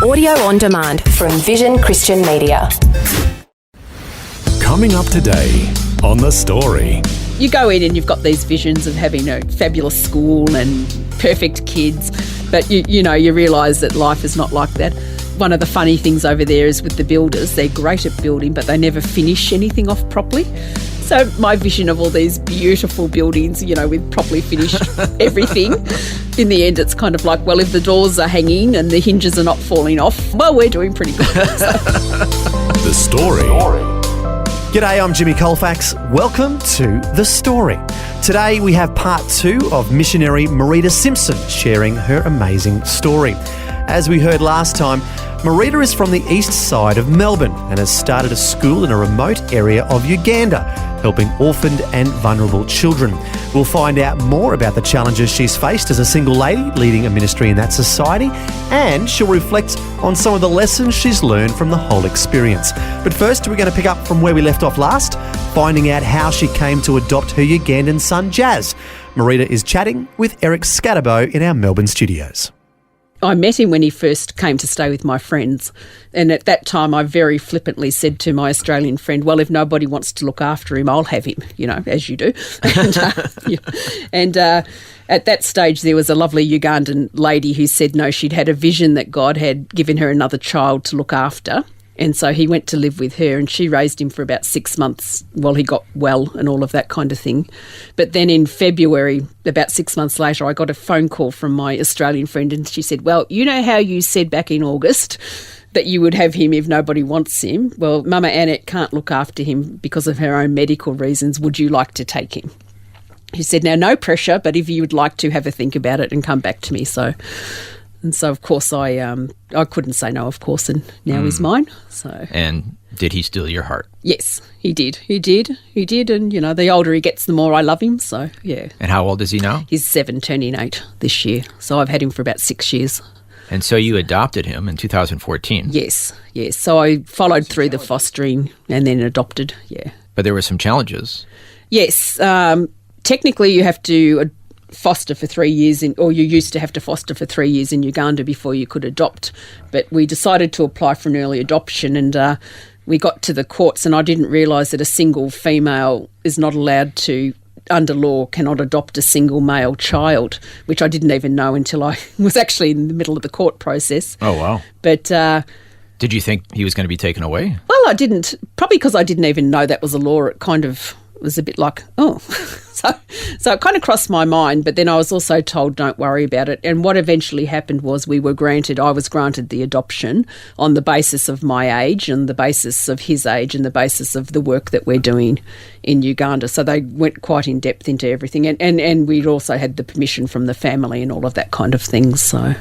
Audio on demand from Vision Christian Media. Coming up today on The Story. You go in and you've got these visions of having a fabulous school and perfect kids, but you realise that life is not like that. One of the funny things over there is with the builders, they're great at building, but they never finish anything off properly. So my vision of all these beautiful buildings, with properly finished everything, in the end it's kind of like, well, if the doors are hanging and the hinges are not falling off, well, we're doing pretty good. The Story. G'day, I'm Jimmy Colfax. Welcome to The Story. Today we have part 2 of missionary Marita Simpson sharing her amazing story. As we heard last time, Marita is from the east side of Melbourne and has started a school in a remote area of Uganda, helping orphaned and vulnerable children. We'll find out more about the challenges she's faced as a single lady leading a ministry in that society, and she'll reflect on some of the lessons she's learned from the whole experience. But first, we're going to pick up from where we left off last, finding out how she came to adopt her Ugandan son, Jazz. Marita is chatting with Eric Scatterbo in our Melbourne studios. I met him when he first came to stay with my friends, and at that time I very flippantly said to my Australian friend, well, if nobody wants to look after him, I'll have him, as you do. And at that stage there was a lovely Ugandan lady who said no, she'd had a vision that God had given her another child to look after. And so he went to live with her and she raised him for about 6 months while he got well and all of that kind of thing. But then in February, about 6 months later, I got a phone call from my Australian friend and she said, well, you know how you said back in August that you would have him if nobody wants him? Well, Mama Annette can't look after him because of her own medical reasons. Would you like to take him? She said, now, no pressure, but if you would like to, have a think about it and come back to me. So, of course, I couldn't say no, of course, and now he's mine. So. And did he steal your heart? Yes, he did. And, the older he gets, the more I love him, so, yeah. And how old is he now? He's 7, turning 8 this year. So I've had him for about 6 years. And so you adopted him in 2014? Yes. So I followed through the fostering and then adopted, yeah. But there were some challenges. Yes. Technically, you have to foster for 3 years, or you used to have to foster for 3 years in Uganda before you could adopt. But we decided to apply for an early adoption, and we got to the courts, and I didn't realise that a single female is not allowed to, under law, cannot adopt a single male child, which I didn't even know until I was actually in the middle of the court process. Oh, wow. But did you think he was going to be taken away? Well, I didn't. Probably because I didn't even know that was a law. It kind of was a bit like, oh. So it kind of crossed my mind, but then I was also told, don't worry about it. And what eventually happened was I was granted the adoption on the basis of my age and the basis of his age and the basis of the work that we're doing in Uganda. So they went quite in depth into everything. And we'd also had the permission from the family and all of that kind of thing. So,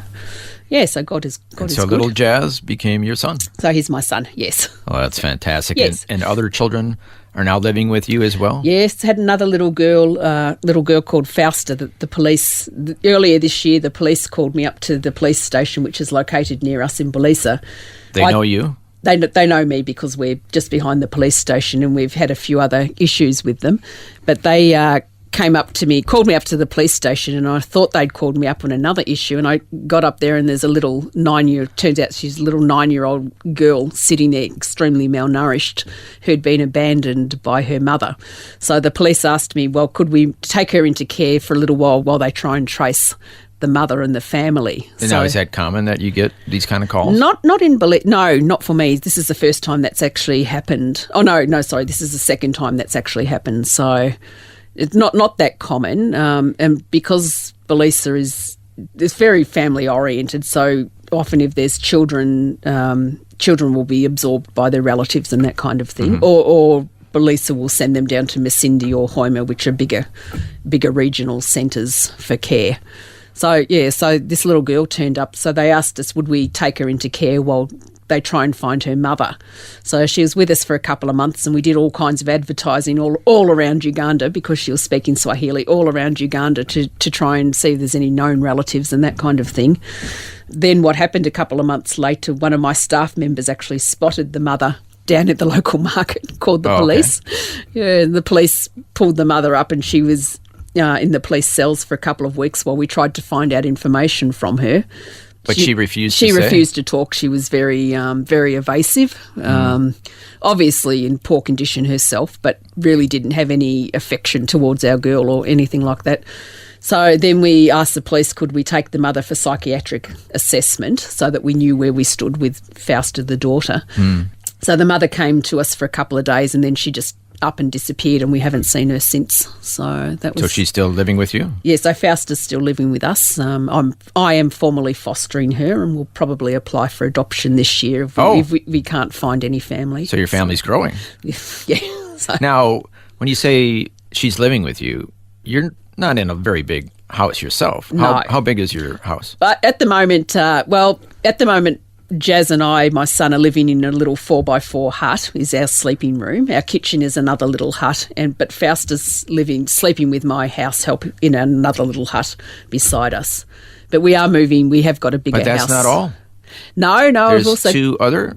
yeah, so God is good. So little Jazz became your son. So he's my son, yes. Oh, that's fantastic. Yes. And other children are now living with you as well? Yes, had another little girl called Fausta. The police, earlier this year, the police called me up to the police station, which is located near us in Belisa. They know you? They know me because we're just behind the police station and we've had a few other issues with them. But they came up to me, called me up to the police station, and I thought they'd called me up on another issue, and I got up there and there's a little turns out she's a little 9-year-old girl sitting there extremely malnourished who'd been abandoned by her mother. So the police asked me, well, could we take her into care for a little while they try and trace the mother and the family. And now, is that common that you get these kind of calls? Not in no, not for me. This is the first time that's actually happened. Oh, no, sorry, this is the second time that's actually happened. So it's not that common, and because Belisa is very family oriented, so often if there's children, children will be absorbed by their relatives and that kind of thing, or Belisa will send them down to Masindi or Hoima, which are bigger regional centres for care. So this little girl turned up. So they asked us, would we take her into care while they try and find her mother. So she was with us for a couple of months, and we did all kinds of advertising all around Uganda, because she was speaking Swahili, all around Uganda to try and see if there's any known relatives and that kind of thing. Then what happened a couple of months later, one of my staff members actually spotted the mother down at the local market, called the police. Okay. Yeah, the police pulled the mother up, and she was in the police cells for a couple of weeks while we tried to find out information from her. But she refused She to say? refused to talk. She was very, very evasive, obviously in poor condition herself, but really didn't have any affection towards our girl or anything like that. So then we asked the police, could we take the mother for psychiatric assessment so that we knew where we stood with Fausta, the daughter. So the mother came to us for a couple of days and then she just up and disappeared and we haven't seen her since. So that was. So she's still living with you? Yeah, so Fausta's still living with us. I am formally fostering her and we'll probably apply for adoption this year if we can't find any family. So your family's growing. Yeah. So, Now, when you say she's living with you, you're not in a very big house yourself. No. How big is your house? but at the moment, Jazz and I, my son, are living in a little 4x4 hut. Is our sleeping room. Our kitchen is another little hut, but Fausta's sleeping with my house help in another little hut beside us. But we are moving. We have got a bigger house. But that's not all. No. There's I've also two other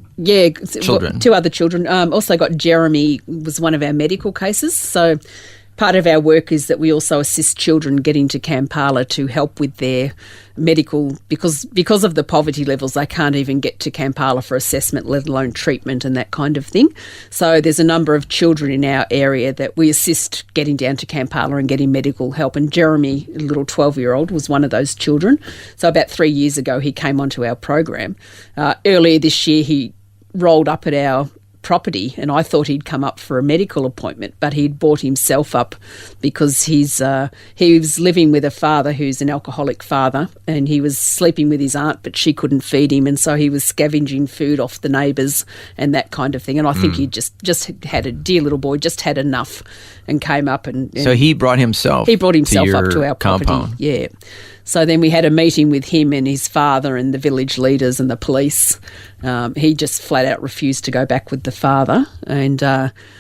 children. Two other children. Also got Jeremy, was one of our medical cases. So part of our work is that we also assist children getting to Kampala to help with their medical, because of the poverty levels, they can't even get to Kampala for assessment, let alone treatment and that kind of thing. So there's a number of children in our area that we assist getting down to Kampala and getting medical help. And Jeremy, a little 12-year-old, was one of those children. So about 3 years ago, he came onto our program. Earlier this year, he rolled up at our property and I thought he'd come up for a medical appointment, but he'd brought himself up because he was living with a father who's an alcoholic father and he was sleeping with his aunt, but she couldn't feed him, and so he was scavenging food off the neighbours and that kind of thing. And I think he just had a dear little boy, just had enough and came up and So he brought himself up to our compound. property. Yeah. So then we had a meeting with him and his father and the village leaders and the police. He just flat out refused to go back with the father. And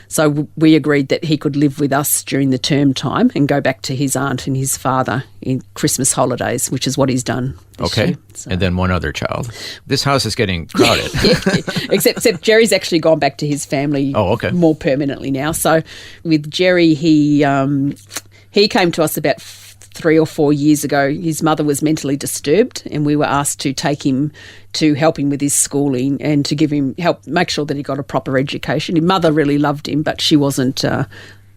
so we agreed that he could live with us during the term time and go back to his aunt and his father in Christmas holidays, which is what he's done this Okay. year. So. And then one other child. This house is getting crowded. Yeah. Except Jerry's actually gone back to his family more permanently now. So with Jerry, he came to us about 3 or 4 years ago. His mother was mentally disturbed and we were asked to take him to help him with his schooling and to give him help, make sure that he got a proper education. His mother really loved him, but she wasn't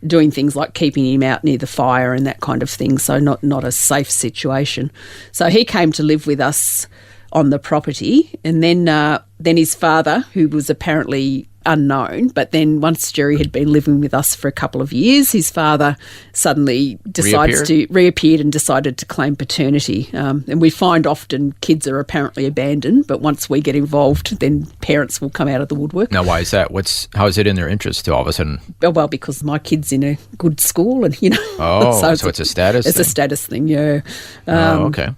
doing things like keeping him out near the fire and that kind of thing, so not a safe situation. So he came to live with us on the property, and then his father, who was apparently unknown, but then once Jerry had been living with us for a couple of years, his father suddenly reappeared and decided to claim paternity. And we find often kids are apparently abandoned, but once we get involved, then parents will come out of the woodwork. Now, why is that? How is it in their interest to all of a sudden? Well, because my kid's in a good school, and Oh, so it's a status thing? It's a status thing, yeah. Okay.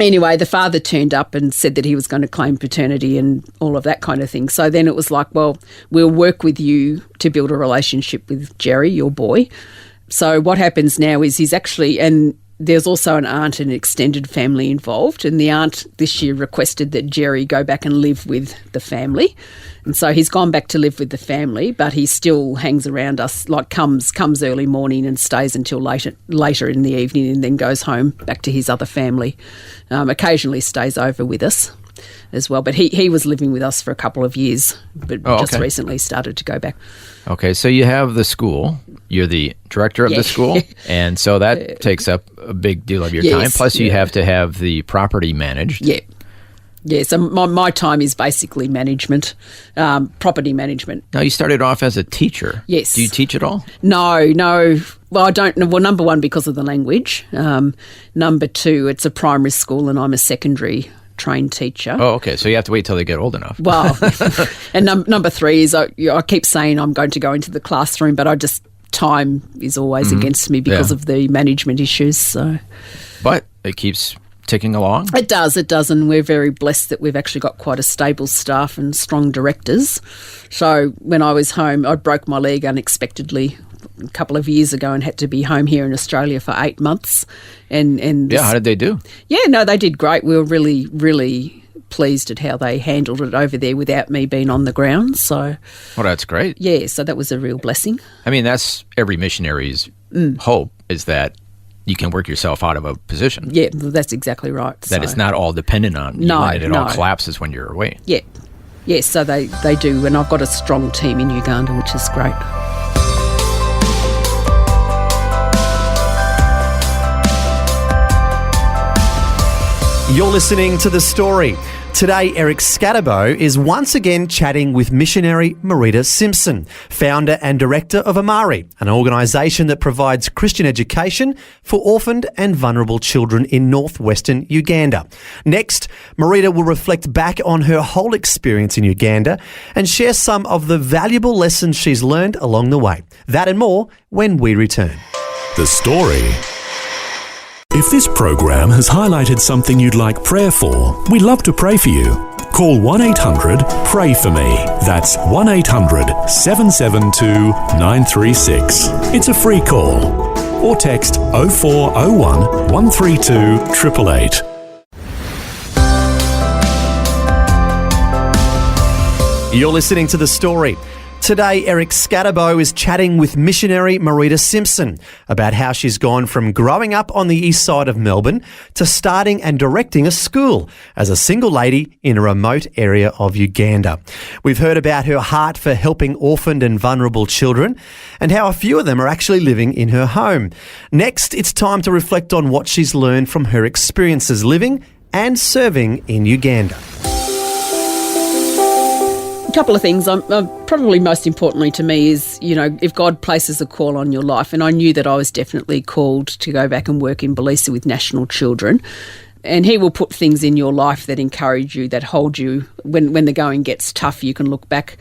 Anyway, the father turned up and said that he was going to claim paternity and all of that kind of thing. So then it was like, well, we'll work with you to build a relationship with Jerry, your boy. So what happens now is he's actually, and there's also an aunt and extended family involved, and the aunt this year requested that Jerry go back and live with the family. And so he's gone back to live with the family, but he still hangs around us, like comes early morning and stays until later in the evening and then goes home back to his other family. Occasionally stays over with us as well. But he was living with us for a couple of years, but just recently started to go back. Okay, so you have the school. You're the director of the school, and so that takes up a big deal of your time. Plus, you have to have the property managed. Yeah. Yeah, so my time is basically management, property management. Now, you started off as a teacher. Yes. Do you teach at all? No. Well, I don't. Well, number one, because of the language. Number two, it's a primary school and I'm a secondary trained teacher. Oh, okay. So you have to wait till they get old enough. Well, and number three is I keep saying I'm going to go into the classroom, but time is always against me because of the management issues. So, but it keeps ticking along? It does, and we're very blessed that we've actually got quite a stable staff and strong directors. So when I was home, I broke my leg unexpectedly a couple of years ago and had to be home here in Australia for 8 months. And how did they do? Yeah, no, they did great. We were really, really pleased at how they handled it over there without me being on the ground. So, well, that's great. Yeah, so that was a real blessing. I mean, that's every missionary's hope, is that you can work yourself out of a position. Yeah, that's exactly right. That it's not all dependent on you, and it all collapses when you're away. Yeah. Yes, so they do, and I've got a strong team in Uganda, which is great. You're listening to The Story. Today, Eric Scatterbo is once again chatting with missionary Marita Simpson, founder and director of Amari, an organisation that provides Christian education for orphaned and vulnerable children in northwestern Uganda. Next, Marita will reflect back on her whole experience in Uganda and share some of the valuable lessons she's learned along the way. That and more when we return. The Story. If this program has highlighted something you'd like prayer for, we'd love to pray for you. Call 1-800-PRAY-FOR-ME. That's 1-800-772-936. It's a free call. Or text 0401 132 888. You're listening to The Story. Today, Eric Scatterbo is chatting with missionary Marita Simpson about how she's gone from growing up on the east side of Melbourne to starting and directing a school as a single lady in a remote area of Uganda. We've heard about her heart for helping orphaned and vulnerable children and how a few of them are actually living in her home. Next, it's time to reflect on what she's learned from her experiences living and serving in Uganda. Couple of things. Probably most importantly to me is, if God places a call on your life, and I knew that I was definitely called to go back and work in Belize with national children, and He will put things in your life that encourage you, that hold you. When the going gets tough, you can look back.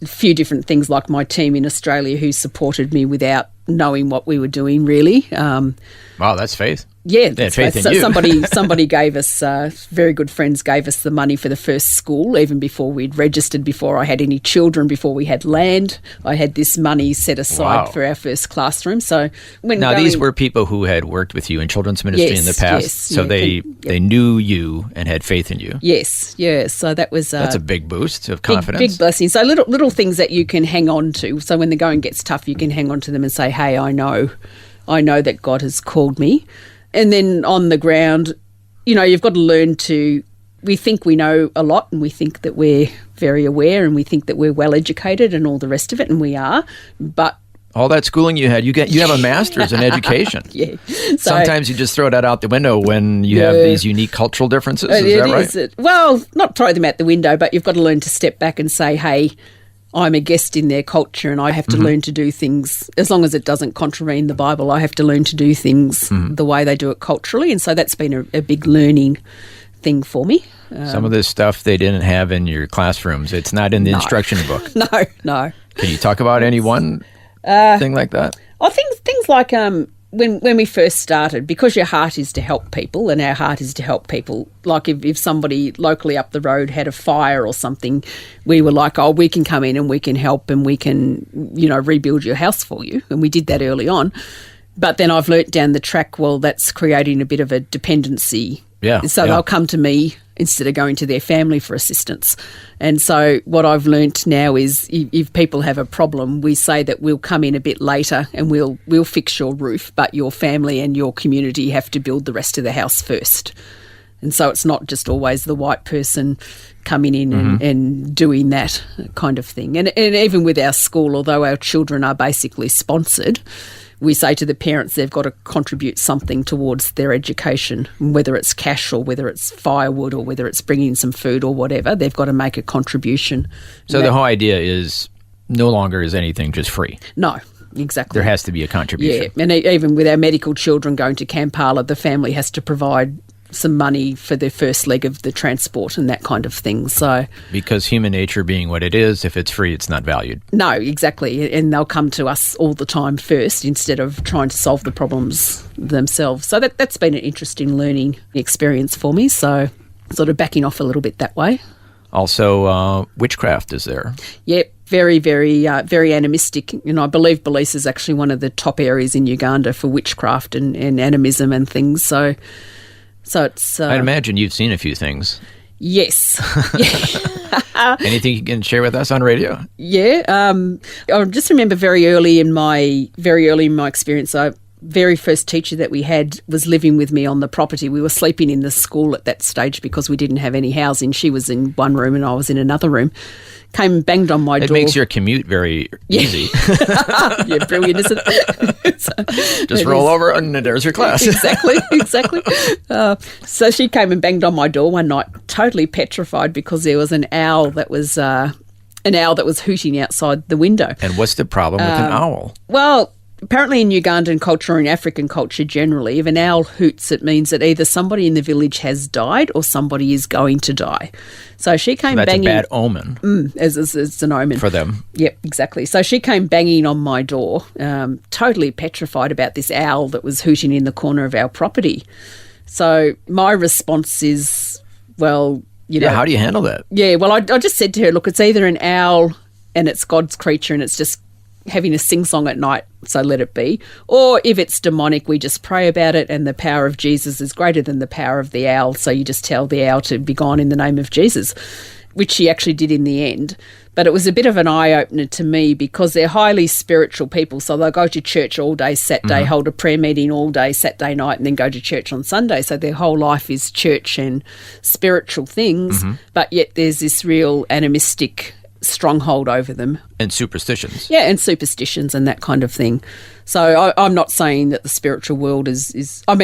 A few different things, like my team in Australia who supported me without knowing what we were doing, really. Wow, that's faith. Yeah, that's faith in you. Somebody gave us, very good friends gave us the money for the first school, even before we'd registered, before I had any children, before we had land. I had this money set aside for our first classroom. So these were people who had worked with you in children's ministry in the past, so they knew you and had faith in you. Yes, yeah. So that was that's a big boost of confidence. Big blessing. So little things that you can hang on to. So when the going gets tough, you can hang on to them and say, "Hey, I know that God has called me." And then on the ground, you've got to learn to, we think we know a lot and we think that we're very aware and we think that we're well educated and all the rest of it, and we are, but all that schooling you had, you have a master's in education. Yeah. Sometimes you just throw that out the window when you have these unique cultural differences. Is that right? Well, not throw them out the window, but you've got to learn to step back and say, hey, I'm a guest in their culture and I have to learn to do things, as long as it doesn't contravene the Bible, I have to learn to do things the way they do it culturally. And so that's been a big learning thing for me. Some of this stuff they didn't have in your classrooms. It's not in the instruction book. No. Can you talk about any one thing like that? I think things like when we first started, because your heart is to help people, and our heart is to help people, like if somebody locally up the road had a fire or something, we were like, oh, we can come in and we can help and we can, rebuild your house for you. And we did that early on. But then I've learnt down the track, well, that's creating a bit of a dependency. So they'll come to me instead of going to their family for assistance. And so what I've learnt now is if people have a problem, we say that we'll come in a bit later and we'll fix your roof, but your family and your community have to build the rest of the house first. And so it's not just always the white person coming in and doing that kind of thing. And even with our school, although our children are basically sponsored, we say to the parents they've got to contribute something towards their education, whether it's cash or whether it's firewood or whether it's bringing some food or whatever. They've got to make a contribution. So the whole idea is no longer is anything just free. No, exactly. There has to be a contribution. Yeah, and even with our medical children going to Kampala, the family has to provide some money for their first leg of the transport and that kind of thing. So because human nature being what it is, if it's free, it's not valued. No, exactly. And they'll come to us all the time first instead of trying to solve the problems themselves. So that's been an interesting learning experience for me. So sort of backing off a little bit that way. Also, witchcraft is there. Yep. Very, very, very animistic. I believe Belize is actually one of the top areas in Uganda for witchcraft and animism and things. So it's... I'd imagine you've seen a few things. Yes. Anything you can share with us on radio? Yeah. I just remember very early in my experience, very first teacher that we had was living with me on the property. We were sleeping in the school at that stage because we didn't have any housing. She was in one room and I was in another room. Came and banged on my door. It makes your commute very easy. Yeah, brilliant, isn't it? Just roll over and there's your class. Exactly. So she came and banged on my door one night, totally petrified because there was an owl that was hooting outside the window. And what's the problem with an owl? Well, apparently in Ugandan culture or in African culture generally, if an owl hoots, it means that either somebody in the village has died or somebody is going to die. So she came banging. That's a bad omen. It's an omen. For them. Yep, exactly. So she came banging on my door, totally petrified about this owl that was hooting in the corner of our property. So my response is, well, how do you handle that? Yeah, well, I just said to her, look, it's either an owl and it's God's creature and it's just having a sing-song at night, so let it be. Or if it's demonic, we just pray about it and the power of Jesus is greater than the power of the owl, so you just tell the owl to be gone in the name of Jesus, which she actually did in the end. But it was a bit of an eye-opener to me because they're highly spiritual people, so they'll go to church all day Saturday, hold a prayer meeting all day Saturday night and then go to church on Sunday. So their whole life is church and spiritual things, but yet there's this real animistic stronghold over them. And superstitions. Yeah, and superstitions and that kind of thing. So I'm not saying that the spiritual world is I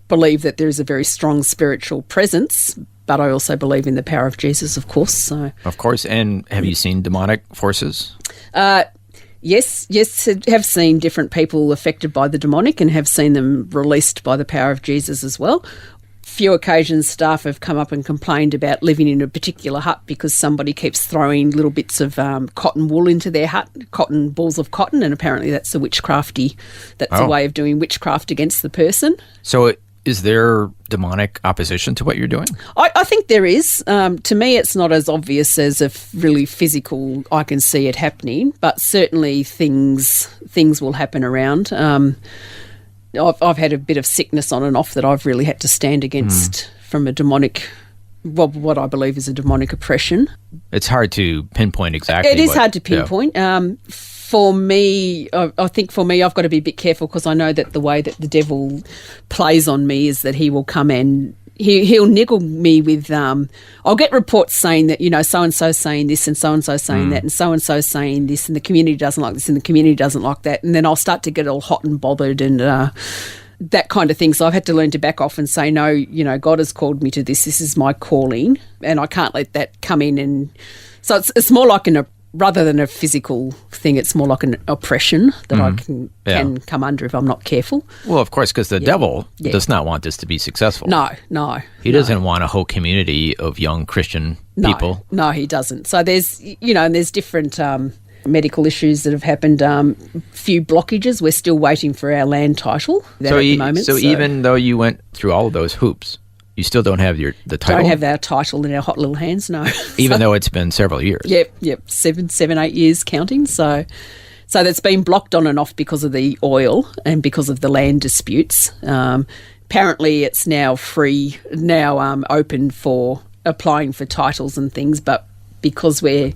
believe that there is a very strong spiritual presence, but I also believe in the power of Jesus, of course. So, of course. And have you seen demonic forces? Yes, have seen different people affected by the demonic and have seen them released by the power of Jesus as well. Few occasions staff have come up and complained about living in a particular hut because somebody keeps throwing little bits of cotton wool into their hut, balls of cotton, and apparently that's a way of doing witchcraft against the person. So is there demonic opposition to what you're doing? I think there is. To me, it's not as obvious as if really physical, I can see it happening, but certainly things will happen around. I've had a bit of sickness on and off that I've really had to stand against from a demonic, what I believe is a demonic oppression. It's hard to pinpoint exactly. It is hard to pinpoint. Yeah. For me, I think I've got to be a bit careful because I know that the way that the devil plays on me is that he will come and he'll niggle me with, I'll get reports saying that, so-and-so saying this and so-and-so saying that and so-and-so saying this and the community doesn't like this and the community doesn't like that. And then I'll start to get all hot and bothered and that kind of thing. So I've had to learn to back off and say, no, God has called me to this. This is my calling and I can't let that come in. And so it's more like rather than a physical thing, it's more like an oppression that I can come under if I'm not careful. Well, of course, because the devil does not want this to be successful. No. He doesn't want a whole community of young Christian people. No, he doesn't. So there's, and there's different medical issues that have happened, few blockages. We're still waiting for our land title at the moment. So even though you went through all of those hoops, you still don't have the title? Don't have our title in our hot little hands, no. Even though it's been several years? Yep, 8 years counting. So that's been blocked on and off because of the oil and because of the land disputes. Apparently it's now open for applying for titles and things, but because you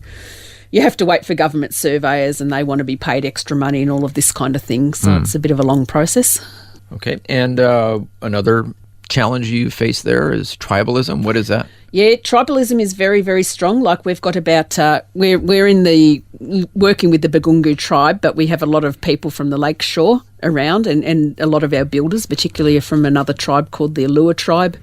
have to wait for government surveyors and they want to be paid extra money and all of this kind of thing, so it's a bit of a long process. Okay, and another challenge you face there is tribalism. What is that? Yeah, tribalism is very, very strong. Like we've got about, we're working with the Bagungu tribe, but we have a lot of people from the lakeshore around and a lot of our builders, particularly are from another tribe called the Alua tribe,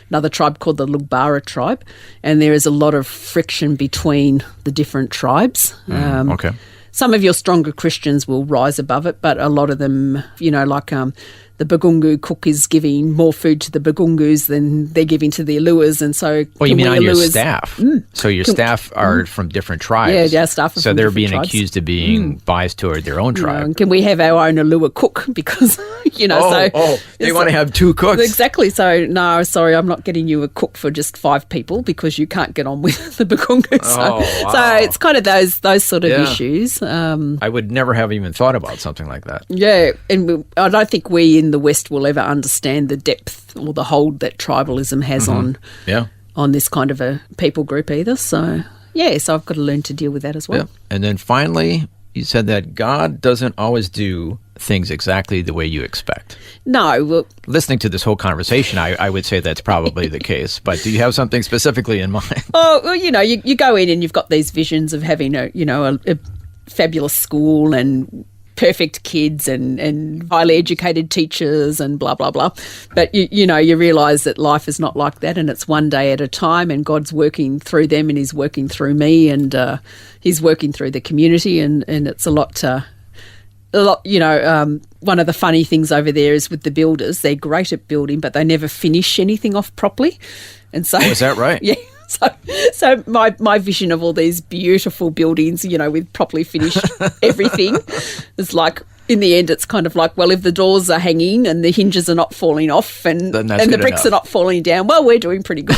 another tribe called the Lugbara tribe, and there is a lot of friction between the different tribes. Okay. Some of your stronger Christians will rise above it, but a lot of them, the Bagungu cook is giving more food to the Bagungus than they're giving to the Aluas, and so. Oh, you mean on your staff? So your staff are from different tribes. Yeah, our staff are so from they're different being tribes. accused of being biased toward their own tribe. Can we have our own Alua cook? Because they want to have two cooks. Exactly. So no, sorry, I'm not getting you a cook for just 5 people because you can't get on with the Bagungu. So it's kind of those sort of issues. I would never have even thought about something like that. Yeah, and I don't think we in the West will ever understand the depth or the hold that tribalism has on this kind of a people group either. So, so I've got to learn to deal with that as well. Yeah. And then finally, you said that God doesn't always do things exactly the way you expect. No. Well, listening to this whole conversation, I would say that's probably the case. But do you have something specifically in mind? Oh, well, you go in and you've got these visions of having a fabulous school and perfect kids and highly educated teachers and blah, blah, blah. But, you realise that life is not like that, and it's one day at a time, and God's working through them, and he's working through me, and he's working through the community, and it's a lot, one of the funny things over there is with the builders, they're great at building, but they never finish anything off properly. And so, is that right? Yeah. So my vision of all these beautiful buildings, with properly finished everything, is like, in the end, it's kind of like, well, if the doors are hanging and the hinges are not falling off and the bricks are not falling down, well, we're doing pretty good.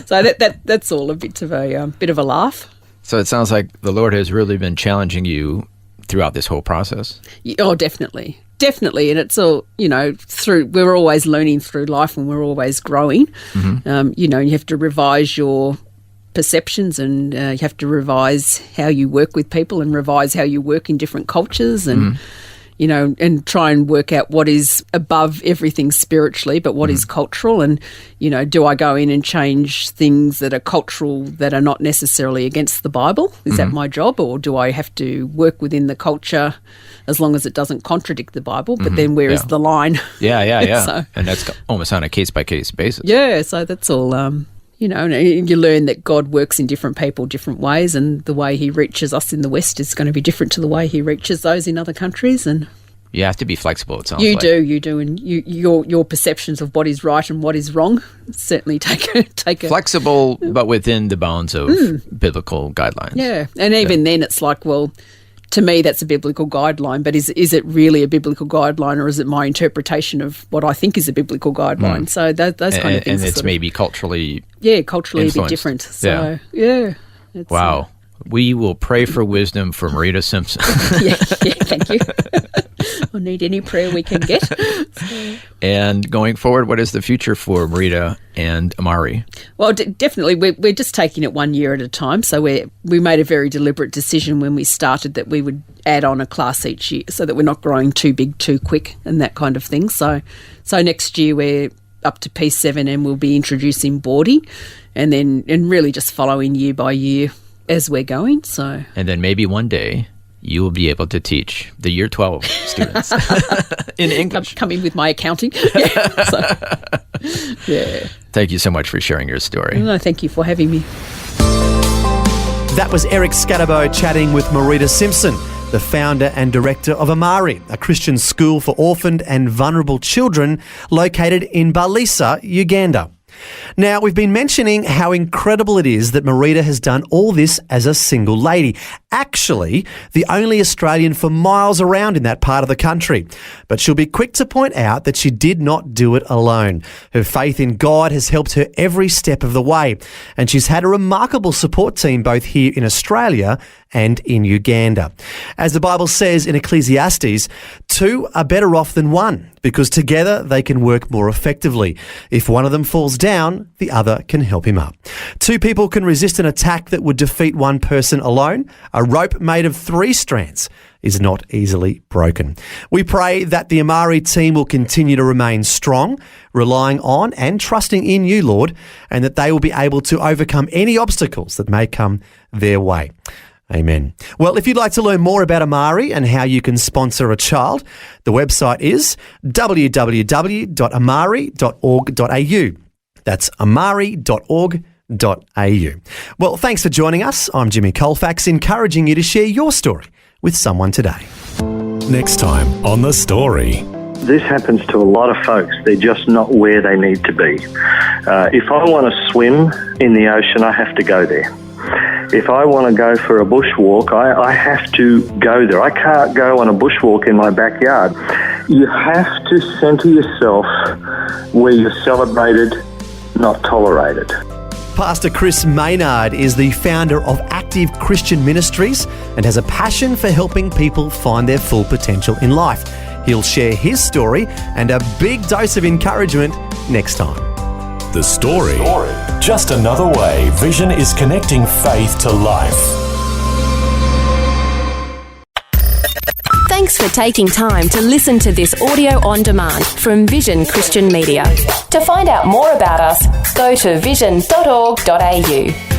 So that's all a bit of a laugh. So it sounds like the Lord has really been challenging you throughout this whole process. Oh, definitely. And it's all, we're always learning through life, and we're always growing. Mm-hmm. You have to revise your perceptions, and you have to revise how you work with people, and revise how you work in different cultures, and and try and work out what is above everything spiritually, but what is cultural. And, do I go in and change things that are cultural that are not necessarily against the Bible? Is that my job? Or do I have to work within the culture as long as it doesn't contradict the Bible? But then where is the line? Yeah. So, and that's almost on a case-by-case basis. Yeah, so that's all... and you learn that God works in different people different ways, and the way he reaches us in the West is going to be different to the way he reaches those in other countries. And you have to be flexible, it sounds like. You do. And your perceptions of what is right and what is wrong certainly take a... Flexible, but within the bounds of biblical guidelines. Yeah, and even then it's like, well... To me, that's a biblical guideline, but is it really a biblical guideline, or is it my interpretation of what I think is a biblical guideline? So those kind of things. And it's maybe culturally influenced. A bit different. So, yeah. Wow. We will pray for wisdom for Marita Simpson. yeah, thank you. We'll need any prayer we can get. So. And going forward, what is the future for Marita and Amari? Well, definitely, we're just taking it 1 year at a time. So we made a very deliberate decision when we started that we would add on a class each year, so that we're not growing too big too quick and that kind of thing. So next year we're up to P7, and we'll be introducing boarding, and really just following year by year as we're going. So, and then maybe one day you will be able to teach the year 12 students in English. Come in with my accounting. Yeah. Thank you so much for sharing your story. No, thank you for having me. That was Eric Scatterbo chatting with Marita Simpson, the founder and director of Amari, a Christian school for orphaned and vulnerable children located in Balisa, Uganda. Now, we've been mentioning how incredible it is that Marita has done all this as a single lady. Actually, the only Australian for miles around in that part of the country. But she'll be quick to point out that she did not do it alone. Her faith in God has helped her every step of the way. And she's had a remarkable support team both here in Australia and in Uganda. As the Bible says in Ecclesiastes, two are better off than one, because together they can work more effectively. If one of them falls down, the other can help him up. Two people can resist an attack that would defeat one person alone. A rope made of 3 strands is not easily broken. We pray that the Amari team will continue to remain strong, relying on and trusting in you, Lord, and that they will be able to overcome any obstacles that may come their way. Amen. Well, if you'd like to learn more about Amari and how you can sponsor a child, the website is www.amari.org.au. That's amari.org.au. Well, thanks for joining us. I'm Jimmy Colfax, encouraging you to share your story with someone today. Next time on The Story. This happens to a lot of folks. They're just not where they need to be. If I want to swim in the ocean, I have to go there. If I want to go for a bushwalk, I have to go there. I can't go on a bushwalk in my backyard. You have to centre yourself where you're celebrated, not tolerated. Pastor Chris Maynard is the founder of Active Christian Ministries and has a passion for helping people find their full potential in life. He'll share his story and a big dose of encouragement next time. The Story. Just another way Vision is connecting faith to life. Thanks for taking time to listen to this audio on demand from Vision Christian Media. To find out more about us, go to vision.org.au.